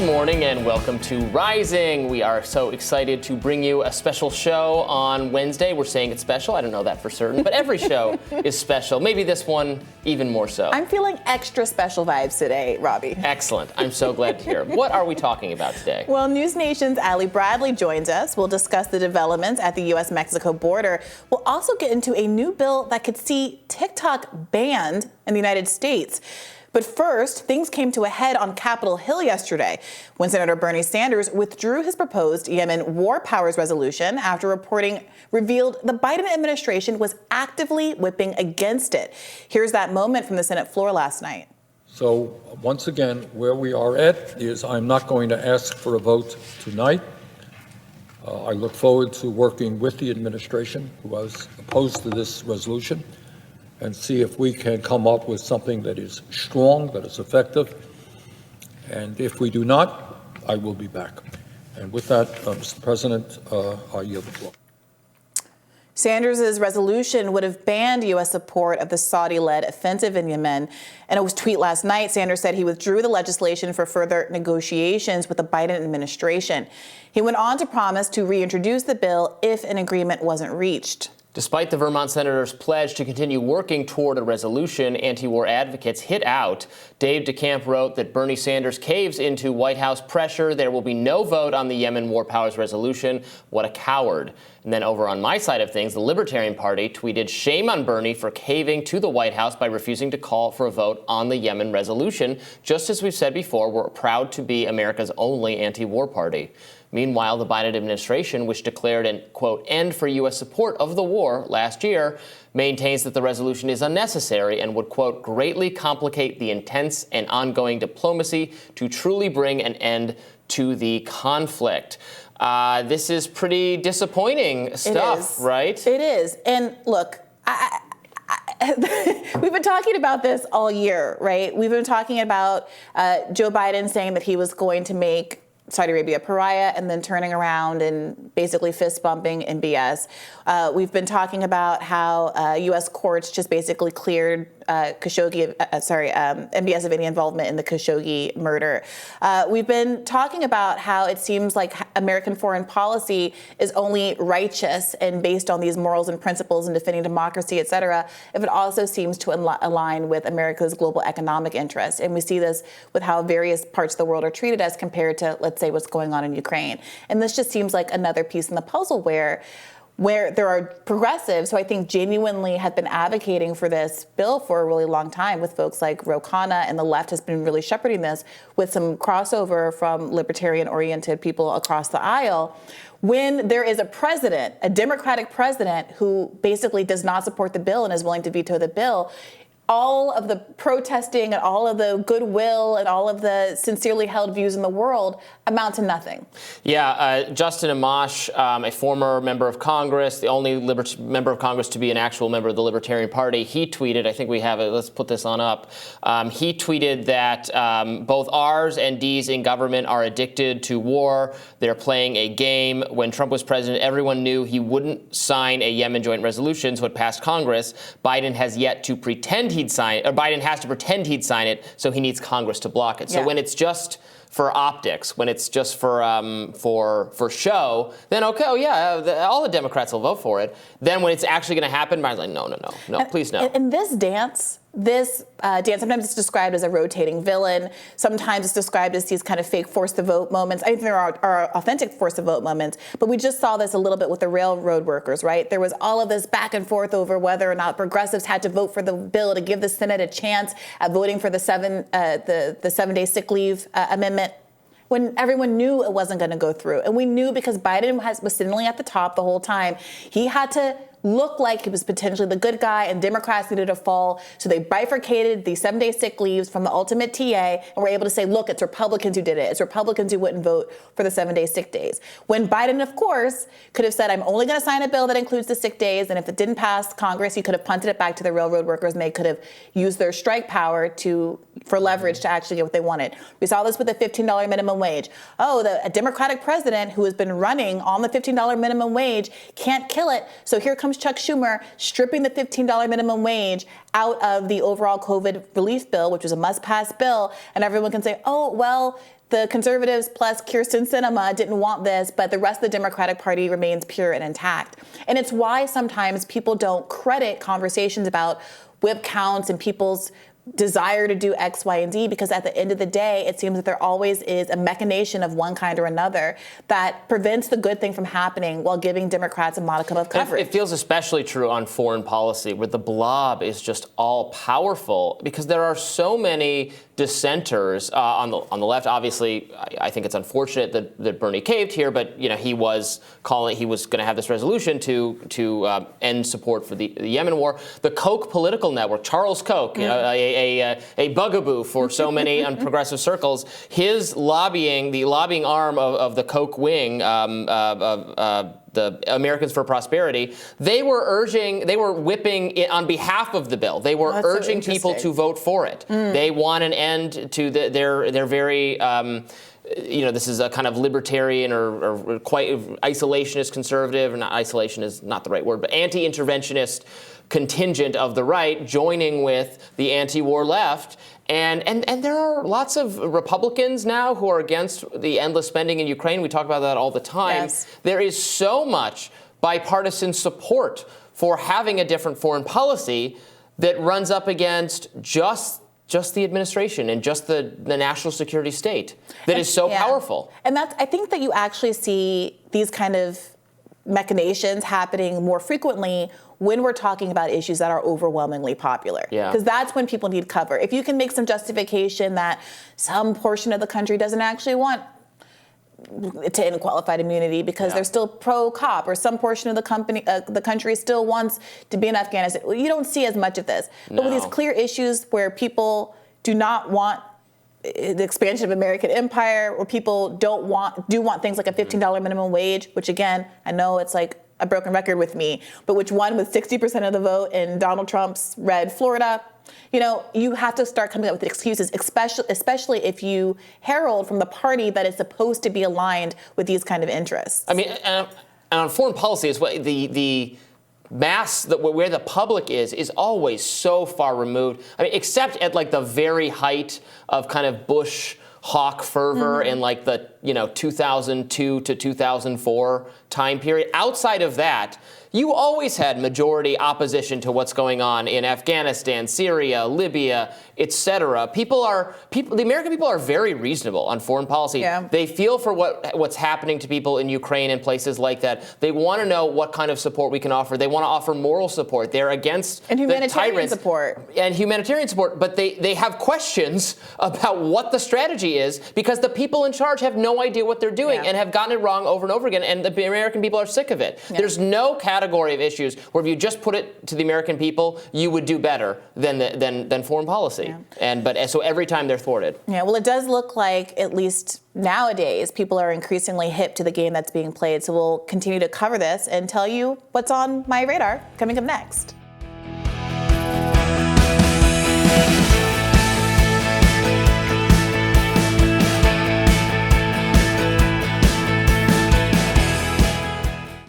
Good morning and welcome to Rising. We are so excited to bring you a special show on Wednesday. We're saying it's special. I don't know that for certain, but every show is special. Maybe this one even more so. I'm feeling extra special vibes today, Robby. Excellent. I'm so glad to hear. What are we talking about today? Well, News Nation's Ali Bradley joins us. We'll discuss the developments at the U.S.-Mexico border. We'll also get into a new bill that could see TikTok banned in the United States. But first, things came to a head on Capitol Hill yesterday when Senator Bernie Sanders withdrew his proposed Yemen war powers resolution after reporting revealed the Biden administration was actively whipping against it. Here's that moment from the Senate floor last night. So once again, where we are at is I'm not going to ask for a vote tonight. I look forward to working with the administration who was opposed to this resolution and see if we can come up with something that is strong, that is effective. And if we do not, I will be back. And with that, Mr. President, I yield the floor. Sanders' resolution would have banned U.S. support of the Saudi-led offensive in Yemen. And it was tweet last night, Sanders said he withdrew the legislation for further negotiations with the Biden administration. He went on to promise to reintroduce the bill if an agreement wasn't reached. Despite the Vermont senator's pledge to continue working toward a resolution, anti-war advocates hit out. Dave DeCamp wrote that Bernie Sanders caves into White House pressure. There will be no vote on the Yemen war powers resolution. What a coward. And then over on my side of things, the Libertarian Party tweeted shame on Bernie for caving to the White House by refusing to call for a vote on the Yemen resolution. Just as we've said before, we're proud to be America's only anti-war party. Meanwhile, the Biden administration, which declared an, quote, end for U.S. support of the war last year, maintains that the resolution is unnecessary and would, quote, greatly complicate the intense and ongoing diplomacy to truly bring an end to the conflict. This is pretty disappointing stuff, right? It is. And look, we've been talking about this all year, right? We've been talking about Joe Biden saying that he was going to make Saudi Arabia pariah and then turning around and basically fist bumping in BS. We've been talking about how U.S. courts just basically cleared MBS of any involvement in the Khashoggi murder. We've been talking about how it seems like American foreign policy is only righteous and based on these morals and principles and defending democracy, et cetera, if it also seems to align with America's global economic interests. And we see this with how various parts of the world are treated as compared to, let's say, what's going on in Ukraine. And this just seems like another piece in the puzzle where there are progressives who I think genuinely have been advocating for this bill for a really long time, with folks like Ro Khanna, and the left has been really shepherding this with some crossover from libertarian-oriented people across the aisle. When there is a president, a Democratic president, who basically does not support the bill and is willing to veto the bill, all of the protesting and all of the goodwill and all of the sincerely held views in the world amount to nothing. Yeah, Justin Amash, a former member of Congress, the only member of Congress to be an actual member of the Libertarian Party, he tweeted, I think we have it, let's put this on up. He tweeted that both R's and D's in government are addicted to war. They're playing a game. When Trump was president, everyone knew he wouldn't sign a Yemen joint resolution, so it passed Congress. Biden has yet to pretend he'd sign it, or Biden has to pretend he'd sign it, so he needs Congress to block it. So when it's just for optics, when it's just for show, then okay, oh yeah, all the Democrats will vote for it. Then when it's actually going to happen, Biden's like, no, please no. And this dance, sometimes it's described as a rotating villain. Sometimes it's described as these kind of fake force to vote moments. I think there are authentic force to vote moments, but we just saw this a little bit with the railroad workers, right? There was all of this back and forth over whether or not progressives had to vote for the bill to give the Senate a chance at voting for the 7-day sick leave amendment, when everyone knew it wasn't going to go through. And we knew because Biden was sitting at the top the whole time, he had to looked like he was potentially the good guy and Democrats needed to fall. So they bifurcated the 7-day sick leaves from the ultimate TA and were able to say, look, it's Republicans who did it. It's Republicans who wouldn't vote for the 7-day sick days. When Biden, of course, could have said, I'm only going to sign a bill that includes the sick days. And if it didn't pass Congress, he could have punted it back to the railroad workers and they could have used their strike power for leverage to actually get what they wanted. We saw this with the $15 minimum wage. A Democratic president who has been running on the $15 minimum wage can't kill it. So here comes comes Chuck Schumer stripping the $15 minimum wage out of the overall COVID relief bill, which was a must-pass bill, and everyone can say, oh, well, the conservatives plus Kyrsten Sinema didn't want this, but the rest of the Democratic Party remains pure and intact. And it's why sometimes people don't credit conversations about whip counts and people's desire to do X, Y, and Z, because at the end of the day, it seems that there always is a machination of one kind or another that prevents the good thing from happening while giving Democrats a modicum of coverage. It feels especially true on foreign policy, where the blob is just all powerful, because there are so many dissenters on the left. Obviously, I think it's unfortunate that Bernie caved here, but he was going to have this resolution to end support for the Yemen war. The Koch political network, Charles Koch, a bugaboo for so many on progressive circles, his lobbying, the lobbying arm of the Koch wing, the Americans for Prosperity, they were whipping it on behalf of the bill. They were urging people to vote for it. They want an end to their very, this is a kind of libertarian or quite isolationist conservative, or not, isolation is not the right word, but anti-interventionist contingent of the right joining with the anti-war left. And there are lots of Republicans now who are against the endless spending in Ukraine. We talk about that all the time. Yes. There is so much bipartisan support for having a different foreign policy that runs up against just the administration and just the national security state that is so powerful. And I think that you actually see these kind of machinations happening more frequently when we're talking about issues that are overwhelmingly popular. Because that's when people need cover. If you can make some justification that some portion of the country doesn't actually want to end qualified immunity because they're still pro-cop, or some portion of the country still wants to be in Afghanistan, well, you don't see as much of this. But with these clear issues where people do not want the expansion of American empire, or people do want things like a $15 minimum wage, which again, I know it's like a broken record with me, but which won with 60% of the vote in Donald Trump's red Florida. You have to start coming up with excuses, especially if you herald from the party that is supposed to be aligned with these kind of interests. I mean, and on foreign policy, is what the mass, where the public is always so far removed. I mean, except at like the very height of kind of Bush hawk fervor in like the 2002 to 2004 time period. Outside of that, you always had majority opposition to what's going on in Afghanistan, Syria, Libya, etc. The American people are very reasonable on foreign policy. They feel for what's happening to people in Ukraine and places like that. They want to know what kind of support we can offer. They want to offer moral support. They're against and humanitarian the tyrants support. And humanitarian support, but they have questions about what the strategy is, because the people in charge have no idea what they're doing and have gotten it wrong over and over again, and the American people are sick of it. There's no category of issues where if you just put it to the American people, you would do better than foreign policy. So every time they're thwarted. Well, it does look like, at least nowadays, people are increasingly hip to the game that's being played. So we'll continue to cover this and tell you what's on my radar coming up next.